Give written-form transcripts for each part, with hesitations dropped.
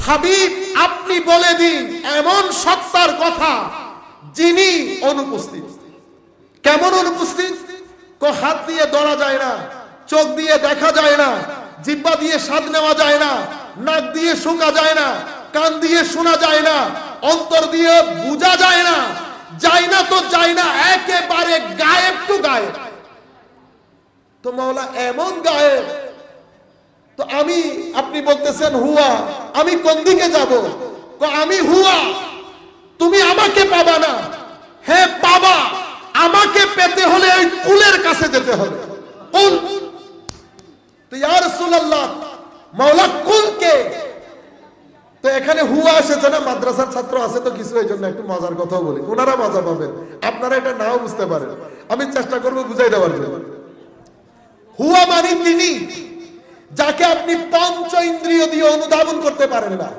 হাবিব আপনি বলে দিন এমন সত্তার কথা যিনি অনুপস্থিত। কেমন অনুপস্থিত? হাত দিয়ে ধরা যায় না, চোখ দিয়ে দেখা যায় না, জিহ্বা দিয়ে স্বাদ নেওয়া যায় না, নাক দিয়ে শোকা যায় না, কান দিয়ে শোনা যায় না, অন্তর দিয়ে বোঝা যায় না, যায় না তো যায় না, একেবারে গায়েব টু গায়েব। তো মাওলা এমন গায়েব, তো আপনি বলতেছেন হুয়া, আমি কোন দিকে যাব? আমি হুয়া, তুমি আমাকে পাবা না। হ্যাঁ পাবা, আমাকে পেতে হলে ওই কুলের কাছে যেতে হবে। কুল, তো ইয়া রাসূলুল্লাহ মাওলা কুল কে? তো এখানে হুয়া এসেছে না, মাদ্রাসার ছাত্র আছে তো কিছু, এই জন্য একটু মজার কথা বলি, ওনারা মজা পাবেন, আপনারা এটা নাও বুঝতে পারেন, আমি চেষ্টা করবো বুঝাই দেওয়ার জন্য। হুয়া মানে তিনি যাকে আপনি পঞ্চ ইন্দ্রিয় দিয়ে অনুধাবন করতে পারেন না।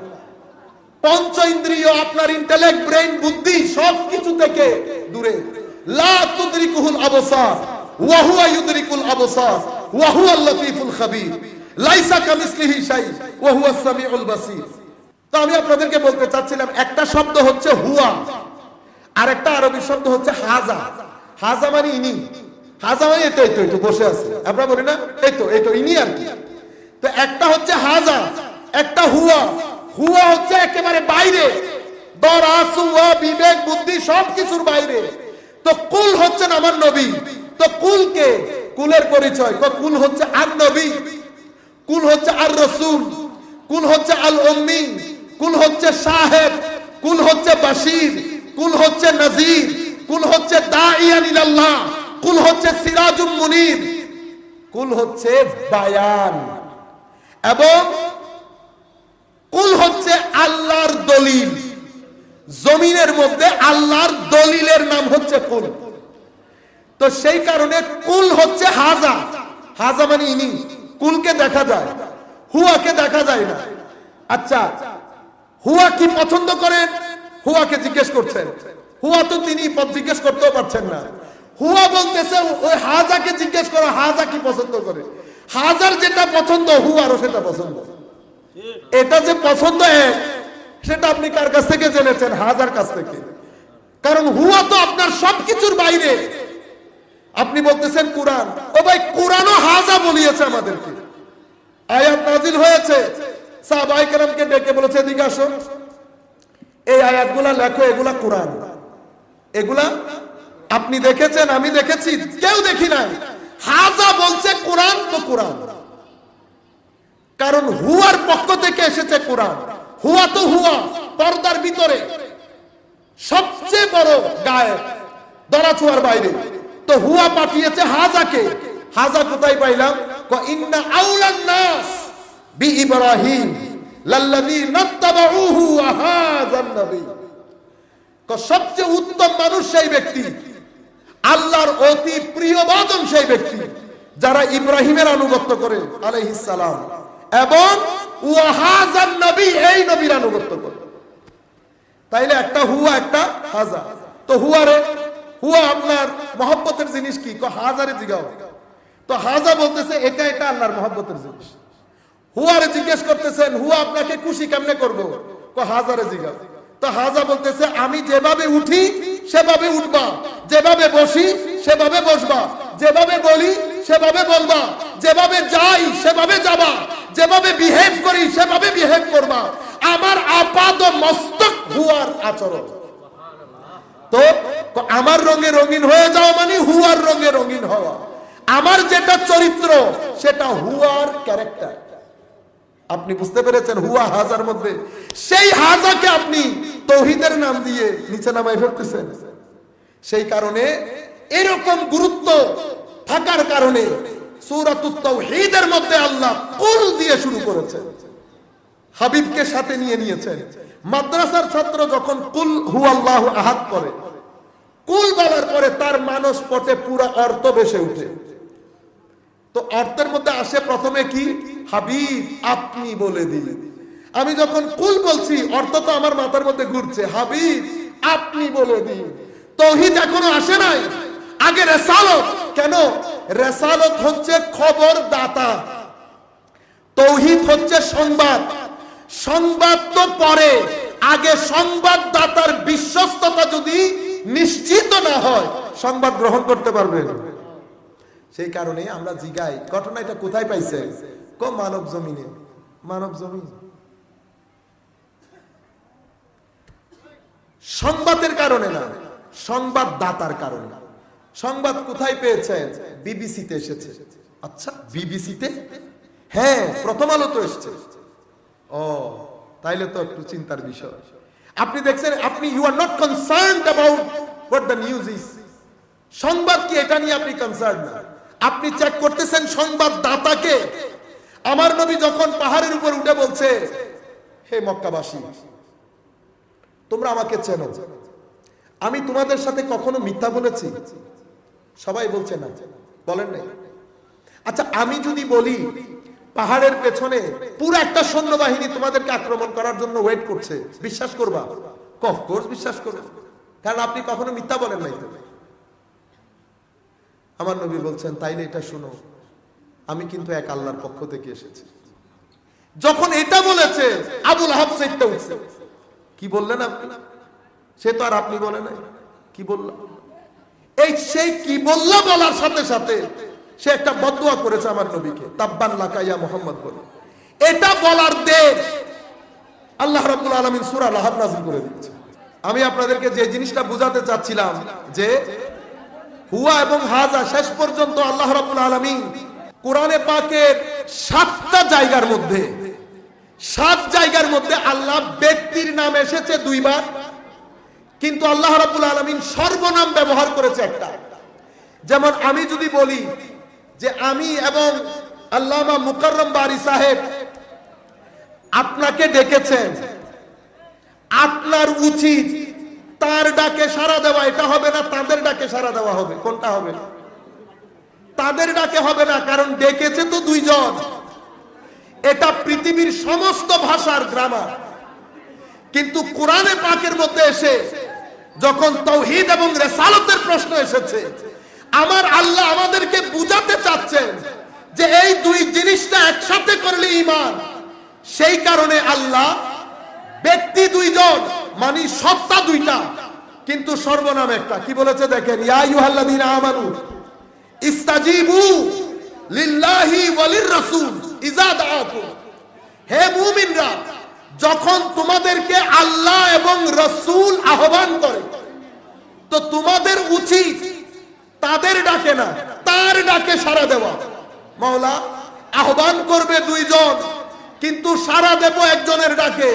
পঞ্চ ইন্দ্রিয় আপনার ইন্টেলেক্ট, ব্রেইন, বুদ্ধি সবকিছু থেকে দূরে। লা তুদরিকুহুল আবসার ওয়া হুয়া ইউদরিকুল আবসার ওয়া হুয়াল লাতীফুল খাবীর লাইসা কামিসলিহি শাই ওয়া হুয়াস সামিউল বাসীর। তো আমি আপনাদেরকে বলতে চাচ্ছিলাম, একটা শব্দ হচ্ছে হুয়া, আর একটা আরবি শব্দ হচ্ছে হাজা। হাজা মানে ইনি, হাজা মানে এই তো বসে আছে, আমরা বলি না এই তো ইনি আর কি। তো একটা হচ্ছে হাজা, একটা হুয়া। হুয়া হচ্ছে একেবারে বাইরে, দরাসু ওয়া বিবেক বুদ্ধি সবকিছুর বাইরে। তো কুল হচ্ছেন আমার নবী। তো কুল কে? কুলের পরিচয়, কুল হচ্ছে আর নবী, কুল হচ্ছে আর রাসূল, কুল হচ্ছে আল উম্মি, কুল হচ্ছে সাহেব, কুল হচ্ছে বাশীর, কুল হচ্ছে নাযীর, কুল হচ্ছে দাঈয়ান ইলাল্লাহ, কুল হচ্ছে সিরাজুম মুনীর, কুল হচ্ছে বায়ান, এবং কুল হচ্ছে আল্লাহর দলিল। জমিনের মধ্যে আল্লাহর দলিলের নাম হচ্ছে কুল। তো সেই কারণে কুল হচ্ছে হাজা। হাজা মানে ইনি, কুলকে দেখা যায়, হুয়াকে দেখা যায় না। আচ্ছা, হুয়া কি পছন্দ করেন? হুয়াকে জিজ্ঞেস করছেন, হুয়া তো তিনি জিজ্ঞেস করতেও পারছেন না। হুয়া বলতেছে ওই হাজাকে জিজ্ঞেস করো, হাজা কি পছন্দ করে। হাজার যেটা পছন্দ হুয়ারও সেটা পছন্দ। এটা যে পছন্দ সেটা আপনি কার কাছ থেকে জেনেছেন? হাজার কাছ থেকে। কারণ হুয়া তো আপনার সবকিছুর বাইরে। আপনি বলতেছেন কোরআন, ও ভাই কোরআনও হাজা বলিয়েছে আমাদেরকে। আয়াত নাজিল হয়েছে, সাহাবায়ে কেরামকে ডেকে বলেছে এদিকে আসো, এই আয়াতগুলা লেখো, এগুলা কোরআন। এগুলা আপনি দেখেছেন, আমি দেখেছি, কেউ দেখি নাই। হাজা বলছে কোরআন তো কোরআন, কারণ হুয়ার পক্ষ থেকে এসেছে কোরআন। হুয়া তো হুয়া, পর্দার ভিতরে সবচেয়ে বড় গায়েব, দরাছোঁয়ার বাইরে। তো হুয়া পাঠিয়েছে হাজাকে। হাজা কোথায় পাইলাম? ইন্না আউলান নাস বি ইব্রাহিম লাল্লাযীনা তাবাউহু ওয়া হাযান নবী। সবচেয়ে উত্তম মানুষ সেই ব্যক্তি, আল্লাহর অতি প্রিয়ভাজন সেই ব্যক্তি যারা ইব্রাহিমের আনুগত্য করে আলাইহিস সালাম, এবং ওয়া হাযান নবী, এই নবীর আনুগত্য করে। তাইলে একটা হুয়া, একটা হাজা। তো হুয়া আপনার মহব্বতের জিনিস কি? হাজারে জিগাও। তো হাজা বলতেছে এটা আল্লাহর মহব্বতের জিনিস। হুয়ারে জিজ্ঞেস করতেছেন, হুয়া আপনাকে খুশি কেমনে করবো? হাজারে জিগাও। তো হাজা বলতেছে আমি যেভাবে উঠি সেভাবে উঠবা, যেভাবে বসি সেভাবে বসবা, যেভাবে বলি সেভাবে বলবা, যেভাবে যাই সেভাবে যাবা, যেভাবে বিহেভ করি সেভাবে বিহেভ করবা। আমার আপাদ মস্তক হুয়ার আচরণ। তো আমার রঙে রঙিন হয়ে যাও মানে হুয়ার রঙে রঙিন হওয়া। আমার যেটা চরিত্র সেটা হুয়ার ক্যারেক্টার। আপনি বুঝতে পেরেছেন? হুয়া হাজার মধ্যে সেই হাজাকে আপনি তাওহীদের নাম দিয়ে নিচে নামাই ফেলতেছেন। সেই কারণে এরকম গুরুত্ব থাকার কারণে সূরাতুত তাওহীদের মধ্যে আল্লাহ কুল দিয়ে শুরু করেছেন, হাবিবকে সাথে নিয়ে নিয়েছেন। মাদ্রাসার ছাত্র যখন কুল হুয়াল্লাহু আহাদ পড়ে, কুল বলার পরে তার মানস পটে পুরো অর্থ ভেসে ওঠে। তো অর্থের মধ্যে আসে প্রথমে কি? হাবিব আপনি বলে দিন। আমি যখন কুল বলছি অর্থ তো আমার মাথার মধ্যে ঘুরছে, হাবিব আপনি বলে দিন। তাওহীদ এখনো আসে নাই, আগে রিসালাত। কেন? রিসালাত হচ্ছে খবর দাতা, তাওহীদ হচ্ছে সংবাদ। সংবাদ তো পরে, আগে সংবাদদাতার বিশ্বস্ততা যদি নিশ্চিত না হয় সংবাদ গ্রহণ করতে পারবেন। সেই কারণে আমরা জিগাই, ঘটনা এটা কোথায় পাইছে? মানব জমিনে। মানব জমিন। সংবাদের কারণে না, সংবাদদাতার কারণে। সংবাদ কোথায় পেয়েছেন? বিবিসিতে এসেছে। আচ্ছা, বিবিসিতে? হ্যাঁ, প্রথম আলো তো এসেছে। ও, তাইলে তো একটু চিন্তার বিষয়। আপনি দেখছেন, আপনি you are not concerned about what the news is. সংবাদ কি এটা নিয়ে আপনি কনসার্ন না, আপনি চেক করতেছেন সংবাদদাতাকে। আমার নবী যখন পাহাড়ের উপর উঠে বলছে, হে মক্কাবাসী, তোমরা আমাকে চেনো, আমি তোমাদের সাথে কখনো মিথ্যা বলেছি? সবাই বলছে না, বলেন নাই। আচ্ছা, আমি যদি বলি পাহাড়ের পেছনে পুরো একটা সৈন্যবাহিনী তোমাদেরকে আক্রমণ করার জন্য ওয়েট করছে, বিশ্বাস করবা? অফকোর্স বিশ্বাস করবো, কারণ আপনি কখনো মিথ্যা বলেন নাই তো। আমার নবী বলছেন, তাইলে এটা শুনো, আমি কিন্তু এক আল্লাহর পক্ষ থেকে এসেছি। যখন এটা বলেছে, আবুল আহাব সেটা উঠছে। কি বললেন আপনি? সে তো আর আপনি বলে নাই। কি বলল? এই সেই কি বলল বলার সাথে সাথে সে একটা বদদুয়া করেছে আমার নবীকে, তাব্বান লাকা ইয়া মুহাম্মদ বলে। এটা বলার দেব আল্লাহ রাব্বুল আলামিন সূরা লাহাব নাযিল করে দিয়েছে। আমি আপনাদেরকে যে জিনিসটা বুঝাতে চাচ্ছিলাম যে হুয়া এবং হাজা শেষ পর্যন্ত আল্লাহ রাব্বুল আলামিন কোরআনে পাকের 7টা জায়গার মধ্যে 7 জায়গার মধ্যে আল্লাহ ব্যক্তির নাম এসেছে 2 বার, কিন্তু আল্লাহ রাব্বুল আলামিন সর্বনাম ব্যবহার করেছে একটা। যেমন আমি যদি বলি যে আমি এবং আল্লামা মুকাররম বারি সাহেব আপনাকে ডেকেছেন, আপনার উচিত তার ডাকে সাড়া দেওয়া। এটা হবে না, তাদের ডাকে সাড়া দেওয়া হবে। কোনটা হবে? তাদের ডাকে হবে না, কারণ ডেকেছে তো 2 জন। এটা পৃথিবীর সমস্ত ভাষার গ্রামার। কিন্তু কোরআনে পাকের মধ্যে এসে যখন তাওহীদ এবং রিসালাতের প্রশ্ন এসেছে, আমার আল্লাহ আমাদেরকে বুঝাতে চাচ্ছেন যে এই 2 জিনিসটা একসাথে করলে ঈমান। সেই কারণে আল্লাহ ব্যক্তি 2 জন, মানে সত্তা 2টা, কিন্তু সর্বনাম একটা। কি বলেছে দেখেন, ইয়া আইয়ুহাল্লাযীনা আমানু ইস্তাজিবু লিল্লাহি ওয়ালির রাসূল ইযা দাআকুম। হে মুমিনরা, যখন তোমাদেরকে আল্লাহ এবং রাসূল আহ্বান করে, তো তোমাদের উচিত তাদের ডাকে না, তার ডাকে সাড়া দেওয়া। মাওলা আহ্বান করবে 2 জন, কিন্তু সাড়া দেব একজনের ডাকে।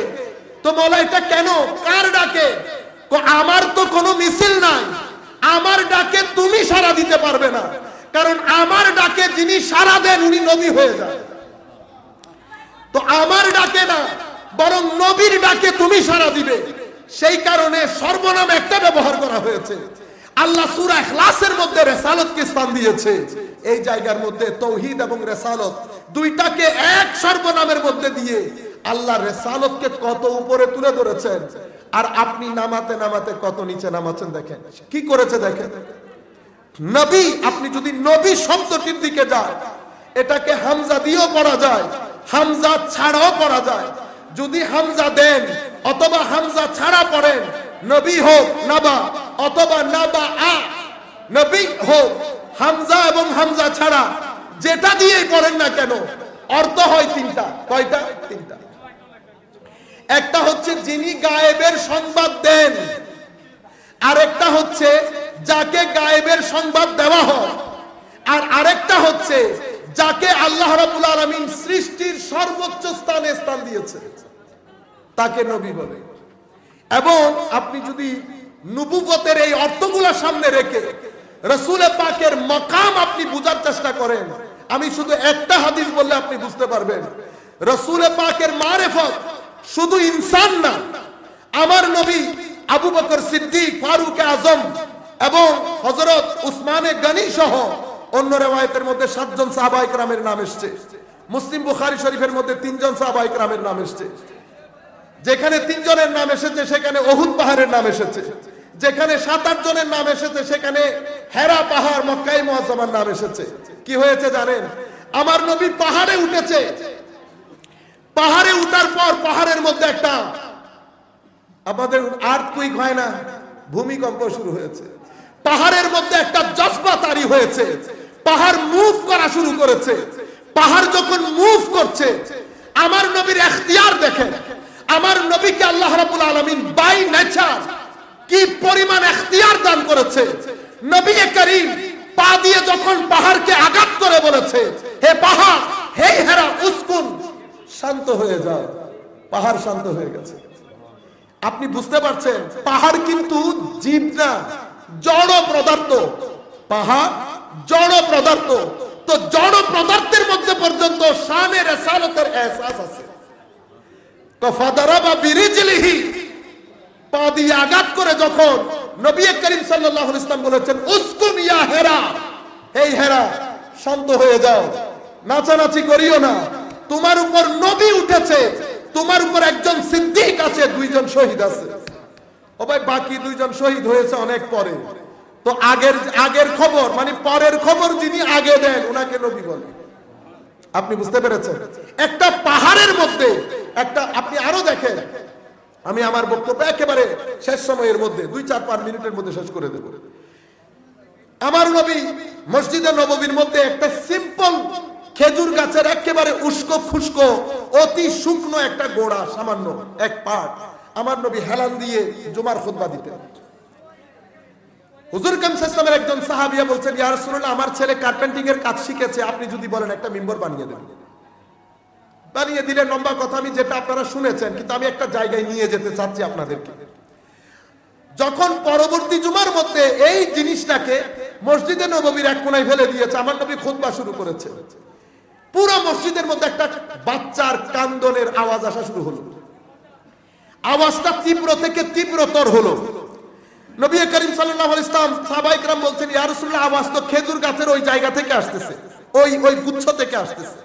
তো মাওলা এটা কেন? কার ডাকে? আমার তো কোনো মিছিল নাই, আমার ডাকে তুমি সাড়া দিতে পারবে না, কারণ আমার ডাকে যিনি সাড়া দেন উনি নবী হয়ে যান। তো আমার ডাকে না, বরং নবীর ডাকে তুমি সাড়া দিবে। সেই কারণে সর্বনাম একটা ব্যবহার করা হয়েছে। আল্লাহ সূরা ইখলাসের মধ্যে রিসালাতকে স্থান দিয়েছে। এই জায়গার মধ্যে তাওহীদ এবং রিসালাত 2টাকে এক সর্বনামের মধ্যে দিয়ে আল্লাহ রিসালাতকে কত উপরে তুলে ধরেছেন, আর আপনি নামাতে নামাতে কত নিচে নামাচ্ছেন। দেখেন কি করেছে, দেখেন। নবী, আপনি যদি নবী শব্দটির দিকে যান, এটাকে হামজা দিয়েও পড়া যায়, হামজা ছাড়াও পড়া যায়। যদি হামজা দেন অথবা হামজা ছাড়া পড়েন, নবী হোক নাবা অথবা নাবা আ, নবী হোক হামজা এবং হামজা ছাড়া যেটা দিয়েই পড়েন না কেন, অর্থ হয় 3টা। কয়টা? 3টা। একটা হচ্ছে যিনি গায়েবের সংবাদ দেন, আরেকটা হচ্ছে যাকে গায়েবের সংবাদ দেওয়া হয়, আর আরেকটা হচ্ছে যাকে আল্লাহ রাব্বুল আলামিন সৃষ্টির সর্বোচ্চ স্থানে স্থান দিয়েছে, তাকে নবী বলে। এবং আপনি যদি নবুয়তের এই অর্থগুলো সামনে রেখে রাসূল পাকের মাকাম আপনি বুঝার চেষ্টা করেন, আমি শুধু একটা হাদিস বললে আপনি বুঝতে পারবেন। রাসূল পাকের মারিফত শুধু ইনসান না, আমার নবী আবু বকর সিদ্দিক, ফারুক আজম এবং হযরত উসমানে গনি সহ অন্য রিওয়ায়াতের মধ্যে 7 জন সাহাবায়ে কেরামের নাম এসেছে। মুসলিম বুখারী শরীফের মধ্যে 3 জন সাহাবায়ে কেরামের নাম এসেছে। যেখানে 3 জনের নাম এসেছে সেখানে উহুদ পাহাড়ের নাম এসেছে। যেখানে 7-8 জনের নাম এসেছে সেখানে হেরা পাহাড়, মক্কায়ে মুআজ্জামার নাম এসেছে। কি হয়েছে জানেন? আমার নবী পাহাড়ে উঠেছে, পাহাড়ে উঠার পর পাহাড়ের মধ্যে একটা আমাদের আর্থকুইক হয় না, ভূমিকম্প শুরু হয়েছে। পাহাড়ের মধ্যে একটা জজবা তারি হয়েছে, পাহাড় মুভ করা শুরু করেছে। পাহাড় যখন মুভ করছে, আমার নবীর ইখতিয়ার দেখেন, আমার নবীকে আল্লাহ রাব্বুল আলামিন বাই নেচার কি পরিমাণ ইখতিয়ার দান করেছে। নবী করিম পা দিয়ে যখন পাহাড়কে আঘাত করে বলেছে, হে পাহাড়, হে হেরা উসকুন, শান্ত হয়ে যাও, পাহাড় শান্ত হয়ে গেছে। আপনি বুঝতে পারছেন, পাহাড় কিন্তু জীব না, জড় পদার্থ। পাহাড় জড় পদার্থ, তো জড় পদার্থের মধ্যে পর্যন্ত শানে রিসালাতের এহসাস আছে। তো ফাদারাবা বিরিজলিহি, পা দিয়ে আঘাত করে যখন নবী করিম সাল্লাল্লাহু আলাইহি ওয়াসাল্লাম বলেছেন, উসকুন ইয়া হেরা, হে হেরা শান্ত হয়ে যাও, নাচানাচি করিও না, তোমার উপর নবী উঠেছে, তোমার উপর একজন সিদ্দিক আছে, দুইজন শহীদ আছে। ও ভাই, বাকি দুইজন শহীদ হয়েছে অনেক পরে। তো আগের খবর মানে পরের খবর যিনি আগে দেন ওনাকে নবী বলে। আপনি বুঝতে পেরেছেন? একটা পাহাড়ের মধ্যে একটা, আপনি আরো দেখেন, আমি আমার বক্তব্য একেবারে শেষ সময়ের মধ্যে 2-4-5 মিনিটের মধ্যে শেষ করে দেব। আমার নবী মসজিদে নববীর মধ্যে একটা সিম্পল খেজুর গাছের একেবারে উস্কো খুস্কো অতি শুকনো একটা গোড়া, সামান্য এক পাট, আমার নবী হেলান দিয়ে জুমার খুতবা দিতেন। হুজুর কাম সাল্লাল্লাহু একজন সাহাবিয়া বলছেন, ইয়া রাসূলুল্লাহ, আমার ছেলে কার্পেন্টিং এর কাজ শিখেছে, আপনি যদি বলেন একটা মিম্বর বানিয়ে দেন। বানিয়ে দিলে লম্বা কথা, আমি যেটা আপনারা শুনেছেন, কিন্তু আমি একটা জায়গায় নিয়ে যেতে চাচ্ছি আপনাদেরকে। যখন পরবর্তী জুমার মধ্যে এই জিনিসটাকে মসজিদে নববীর এক কোণায় ফেলে দিয়েছে, আমার নবী খুতবা শুরু করেছে, পুরো মসজিদের মধ্যে একটা বাচ্চার কান্দনের আওয়াজ আসা শুরু হলো। আওয়াজটা তীব্র থেকে তীব্রতর হলো। নবী করিম সাল্লাল্লাহু আলাইহি ওয়াসাল্লাম, সাহাবায়ে কেরাম বলছেন, ইয়া রাসূলুল্লাহ, আওয়াজ তো খেজুর গাছের ওই জায়গা থেকে আসতেছে, ওই গুচ্ছ থেকে আসতেছে।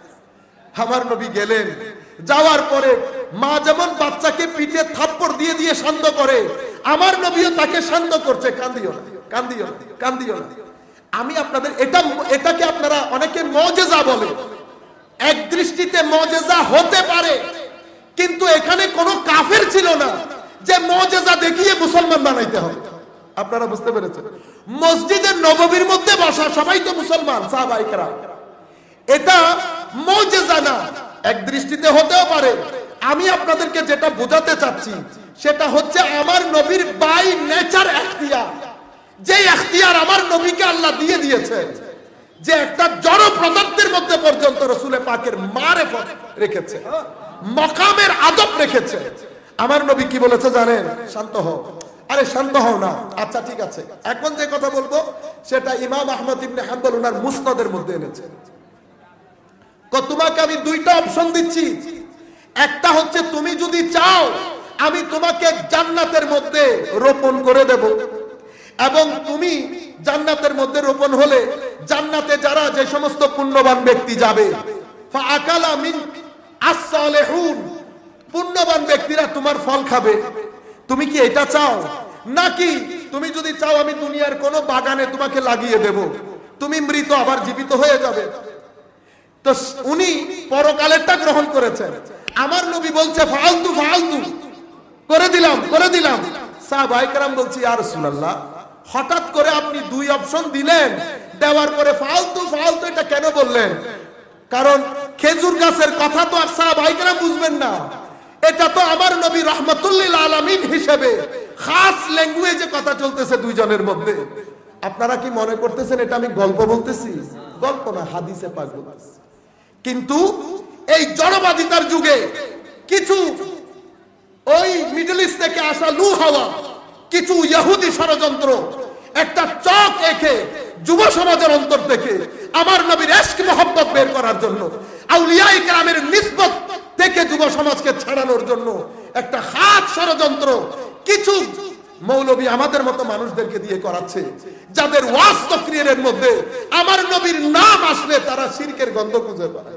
আমার নবী গেলেন, যাওয়ার পরে মা যেমন বাচ্চাকে পিঠে থাপ্পড় দিয়ে দিয়ে শান্ত করে, আমার নবীও তাকে শান্ত করছে, কান্দিও না, কান্দিও না, কান্দিও না। আমি আপনাদের এটাকে আপনারা অনেকে মুজিজা বলে, এক দৃষ্টিতে মুজিজা হতে পারে, কিন্তু এখানে কোনো কাফের ছিল না যে মুজিজা দেখিয়ে মুসলমান বানাইতে হবে। আপনারা বুঝতে পেরেছেন? মসজিদের নববীর মধ্যে বসা সবাই তো মুসলমান, সাহাবায়ে কেরাম। এটা মুজিজা না, এক দৃষ্টিতে হতেও পারে। আমি আপনাদেরকে যেটা বোঝাতে চাচ্ছি সেটা হচ্ছে আমার নবীর বাই নেচার ইখতিয়ার, যে ইখতিয়ার আমার নবীকে আল্লাহ দিয়ে দিয়েছে, যে একটা জড় পদার্থের মধ্যে পর্যন্ত রাসূলে পাকের মারিফত রেখেছে, মাকামের আদব রেখেছে। আমার নবী কি বলেছে জানেন? শান্ত হও। আরে শান্ত হও না, আচ্ছা ঠিক আছে। এখন যে কথা বলবো সেটা ইমাম আহমদ ইবনে হাম্বল ওনার মুসনাদের মধ্যে এনেছেন। তোমাকে আমি দুইটা অপশন দিচ্ছি, একটা হচ্ছে তুমি যদি চাও আমি তোমাকে জান্নাতের মধ্যে রোপণ করে দেব, এবং তুমি জান্নাতের মধ্যে রোপণ হলে জান্নাতে যারা যে সমস্ত পুণ্যবান ব্যক্তি যাবে, ফাআকালা মিন আস-সালিহুন, পুণ্যবান ব্যক্তিরা তোমার ফল খাবে। তুমি কি এটা চাও? নাকি তুমি যদি চাও আমি দুনিয়ার কোন বাগানে তোমাকে লাগিয়ে দেব, তুমি মৃত আবার জীবিত হয়ে যাবে। তো উনি পরকালেরটা গ্রহণ করেছেন। আমার নবী বলছে ফালতু ফালতু করে দিলাম, করে দিলাম। সাহাবায়ে কেরাম বলছে, ইয়া রাসূলুল্লাহ, হঠাৎ করে আপনি দুই অপশন দিলেন, দেওয়ার পরে ফালতু ফালতু এটা কেন বললেন? কারণ খেজুর গাছের কথা তো আর সাহাবায়ে কেরাম বুঝবেন না, এটা তো আমার নবী রাহমাতুল লিল আলামিন হিসেবে খাস ল্যাঙ্গুয়েজে কথা চলতেছে দুইজনের মধ্যে। আপনারা কি মনে করতেছেন এটা আমি গল্প বলতেছি? গল্প না, হাদিসে পাক বলতেছি। কিন্তু এই জড়বাদিতার যুগে কিছু ওই মিডল ইস্ট থেকে আসা লু হাওয়া, কিছু ইহুদি ষড়যন্ত্র একটা চক এঁকে যুব সমাজের অন্তর থেকে আমার নবীর ইশক মহব্বত বের করার জন্য, আউলিয়ায়ে কেরামের নিসবত থেকে যুব সমাজকে ছাড়ানোর জন্য একটা হাত ষড়যন্ত্র কিছু মৌলবী আমাদের মতো মানুষদেরকে দিয়ে করাচ্ছে, যাদের ওয়াজ তাকরীরের মধ্যে আমার নবীর নাম আসলে তারা শিরকের গন্ধ খুঁজে পায়।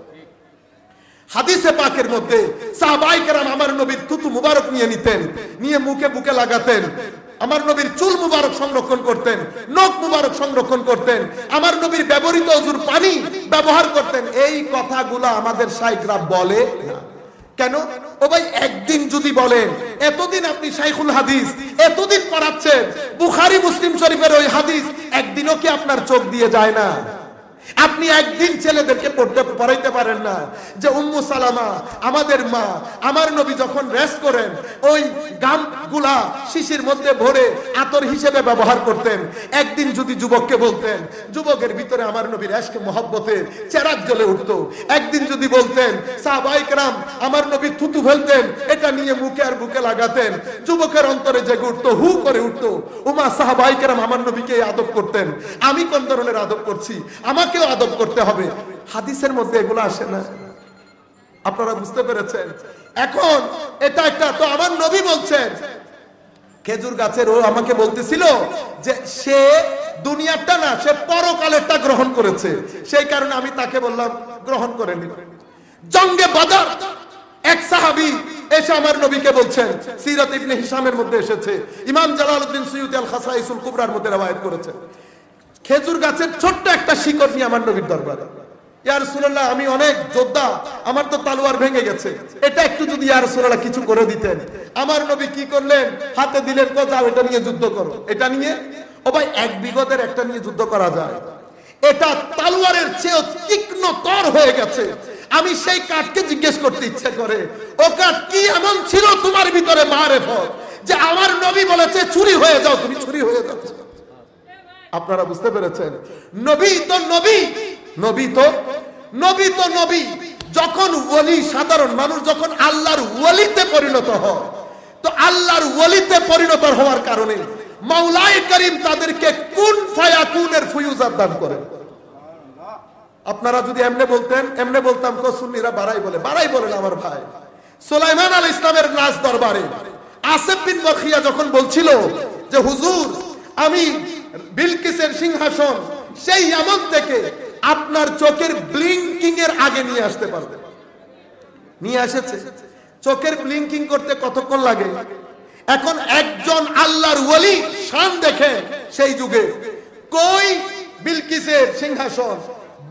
হাদিসে পাকের মধ্যে সাহাবায়ে কেরাম আমার নবীর থুতু মুবারক নিয়ে নিতেন, নিয়ে মুখে বুকে লাগাতেন, আমার নবীর চুল মুবারক সংরক্ষণ করতেন, নখ মুবারক সংরক্ষণ করতেন, আমার নবীর ব্যবহৃত ওযুর পানি ব্যবহার করতেন। এই কথাগুলো আমাদের শাইখরা বলে না, কেন? ও ভাই একদিন যদি বলেন, এতদিন আপনি শাইখুল হাদিস, এতদিন পড়াচ্ছেন বুখারী মুসলিম শরীফের ওই হাদিস, একদিনও কি আপনার চোখ দিয়ে যায় না? আপনি একদিন ছেলেদেরকে পড়াইতে পারেন না যে উম্মু সালামা আমাদের মা, আমার নবী যখন রেস্ট করেন ওই গামগুলা শিশির মধ্যে ভরে আতর হিসেবে ব্যবহার করতেন। একদিন যদি যুবককে বলতেন, যুবকের ভিতরে আমার নবীর ইশকে মহব্বতের চেরাগ জ্বলে উঠতো। একদিন যদি বলতেন সাহাবায়ে কেরাম আমার নবী থুতু ফেলতেন, এটা নিয়ে মুখে আর বুকে লাগাতেন, যুবকের অন্তরে জেগে উঠতো, হু করে উঠতো, উমা সাহাবায়ে কেরাম আমার নবীকে আদব করতেন, আমি কোন ধরনের আদব করছি, আমাকে আদব করতে হবে। হাদিসের মধ্যে এগুলো আসে না। আপনারা বুঝতে পেরেছেন? এখন এটা একটা তো আমার নবী বলছেন, খেজুর গাছের ও আমাকে বলতেছিল যে সে দুনিয়াটা না, সে পরকালেরটা গ্রহণ করেছে, সেই কারণে আমি তাকে বললাম গ্রহণ করে নি। জঙ্গে বদর এক সাহাবী এসে আমার নবীকে বলছেন, সিরাত ইবনে হিশামের মধ্যে এসেছে, ইমাম জালালউদ্দিন সুয়ুতী আল খাসাইসুল কুবরার মধ্যে রওয়ায়াত করেছেন, খেজুর গাছের ছোট্ট একটা শিকড় নিয়ে আমার নবীর দরবারে, ইয়া রাসূলুল্লাহ আমি অনেক যোদ্ধা, আমার তো তলোয়ার ভেঙে গেছে, এটা একটু যদি ইয়া রাসূলুল্লাহ কিছু করে দিতেন। আমার নবী কি করলেন? হাতে দিলেন, কো যাও এটা নিয়ে যুদ্ধ করো। এটা নিয়ে, ও ভাই এক বিগতের একটা নিয়ে যুদ্ধ করা যায়? এটা তলোয়ারের চেয়ে তীক্ষ্ণ তর হয়ে গেছে। আমি সেই কাঠকে জিজ্ঞেস করতে ইচ্ছে করে, ও কাঠ কি এমন ছিল তোমার ভিতরে মারেফত যে আমার নবী বলেছে চুরি হয়ে যাও, তুমি চুরি হয়ে যাচ্ছ? আপনারা বুঝতে পেরেছেন? নবী তো নবী, নবী তো নবী তো নবী। যখন ওলি, সাধারণ মানুষ যখন আল্লাহর ওলিতে পরিণত হয়, তো আল্লাহর ওলিতে পরিণত হওয়ার কারণে মাওলায়ে কারীম তাদেরকে কুন ফায়াকুনের ফুয়ুজাত দান করেন। আপনারা যদি এমনে বলতেন, এমনে বলতাম, কো সুন্নিরা বাড়াই বলে, বাড়াই বলেন আমার ভাই। সুলাইমান আলাইহিস ইসলামের নাজ দরবারে আসিফ বিন বরখিয়া যখন বলছিল যে হুজুর আমি বিলকিসের সিংহাসন সেই ইয়ামান থেকে আপনার চোখের ব্লিঙ্কিং এর আগে নিয়ে আসতে পারবে, নিয়ে এসেছে। চোখের ব্লিঙ্কিং করতে কতক্ষণ লাগে? এখন একজন আল্লাহর ওলি শান দেখে সেই যুগে কই বিলকিসের সিংহাসন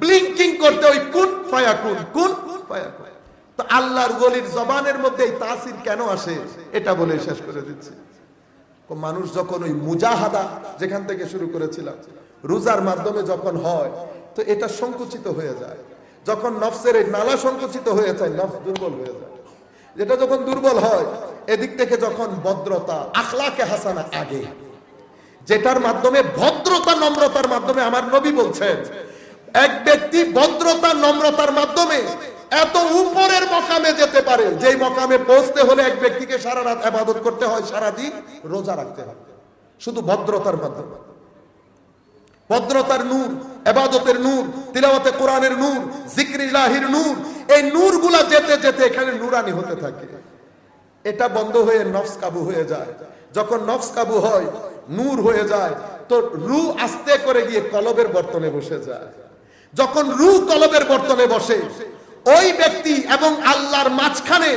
ব্লিঙ্কিং করতে ওই কুন ফায়াকুন, কুন ফায়াকুন। তো আল্লাহর ওলির জবানের মধ্যে এই তাসির কেন আসে এটা বলে শেষ করে দিচ্ছি। মানুষ যখন ওই মুজাহাদা যেখান থেকে শুরু করেছিলাম, রোজার মাধ্যমে যখন হয়, তো এটা সংকুচিত হয়ে যায়। যখন নফসের এই নালা সংকুচিত হয়ে যায়, নফস দুর্বল হয়ে যায়। যেটা যখন দুর্বল হয়, এদিক থেকে যখন ভদ্রতা, আখলাকে হাসানা আগে, যেটার মাধ্যমে ভদ্রতা নম্রতার মাধ্যমে আমার নবী বলছেন এক ব্যক্তি ভদ্রতা নম্রতার মাধ্যমে এত উপরের মকামে যেতে পারে, যেই মকামে পৌঁছতে হলে এক ব্যক্তিকে সারা রাত ইবাদত করতে হয়, সারা দিন রোজা রাখতে হয়, শুধু ভদ্রতার মাধ্যমে। ভদ্রতার নূর, ইবাদতের নূর, তিলাওয়াতে কোরআনের নূর, জিকির ইলাহির নূর, এই নূরগুলা যেতে যেতে এখানে নূরানি হতে থাকে। এটা বন্ধ হয়ে নফস কাবু হয়ে যায়। যখন নফস কাবু হয়, নূর হয়ে যায়, তো রূহ আস্তে করে গিয়ে কলবের বর্তনে বসে যায়। যখন রূহ কলবের বর্তনে বসে, ওই ব্যক্তি এবং আল্লাহর মাঝখানে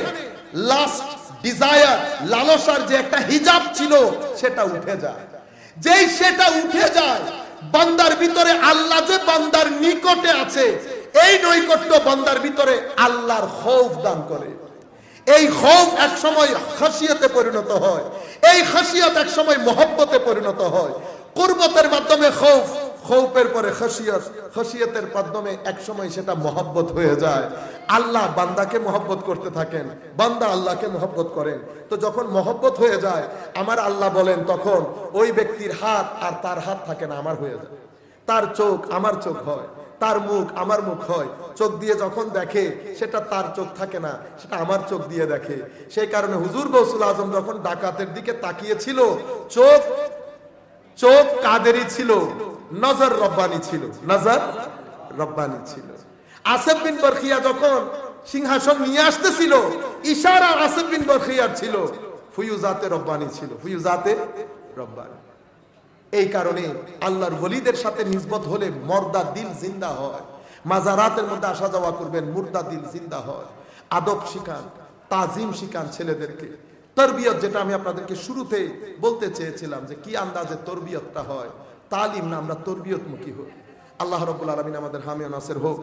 লাস্ট ডিজায়ার, লালসার যে একটা হিজাব ছিল সেটা উঠে যায়। যেই সেটা উঠে যায়, বান্দার ভিতরে আল্লাহ যে বান্দার নিকটে আছে, এই নৈকট্য বান্দার ভিতরে আল্লাহর খৌফ দান করে। এই খৌফ এক সময় খাশিয়াতে পরিণত হয়, এই খাশিয়াত এক সময় মহব্বতে পরিণত হয়। কুরবতের মাধ্যমে খৌফ, খৌফের পরে খাশিয়াত, খাশিয়াতের মাধ্যমে এক সময় সেটা মহব্বত হয়ে যায়। আল্লাহ বান্দাকে মহব্বত করতে থাকেন, বান্দা আল্লাহকে মহব্বত করেন। তো যখন মহব্বত হয়ে যায়, আমার আল্লাহ বলেন, তখন ওই ব্যক্তির হাত আর তার হাত থাকে না, আমার হয়ে যায়। তার চোখ আমার চোখ হয়, তার মুখ আমার মুখ হয়। চোখ দিয়ে যখন দেখে, সেটা তার চোখ থাকে না, সেটা আমার চোখ দিয়ে দেখে। সেই কারণে হুজুর গৌসুল আজম যখন ডাকাতের দিকে তাকিয়েছিল, চোখ চোখ কাদেরই ছিল, নজর রব্বানি ছিল, নজর রব্বানি ছিল। আসিফ বিন বরখিয়া যখন সিংহাসন নিয়ে আসতেছিল, ইশারা আসিফ বিন বরখিয়ার ছিল, ফুয়ুজাতে রব্বানি ছিল, ফুয়ুজাতে রব্বানি। এই কারণে আল্লাহর ওলিদের সাথে নিসবত হলে মর্দা দিল জিন্দা হয়। মাজারাতের মধ্যে আসা যাওয়া করবেন, মুর্দা দিল জিন্দা হয়। আদব শিখান, তাজিম শিখান ছেলেদেরকে। তরবিয়ত, যেটা আমি আপনাদেরকে শুরুতে বলতে চেয়েছিলাম যে কি আন্দাজে তরবিয়তটা হয়, তালিম না, আমরা তরবিয়তমুখী হই। আল্লাহ রাব্বুল আলামিন আমাদের হামি ও নাসির হোক।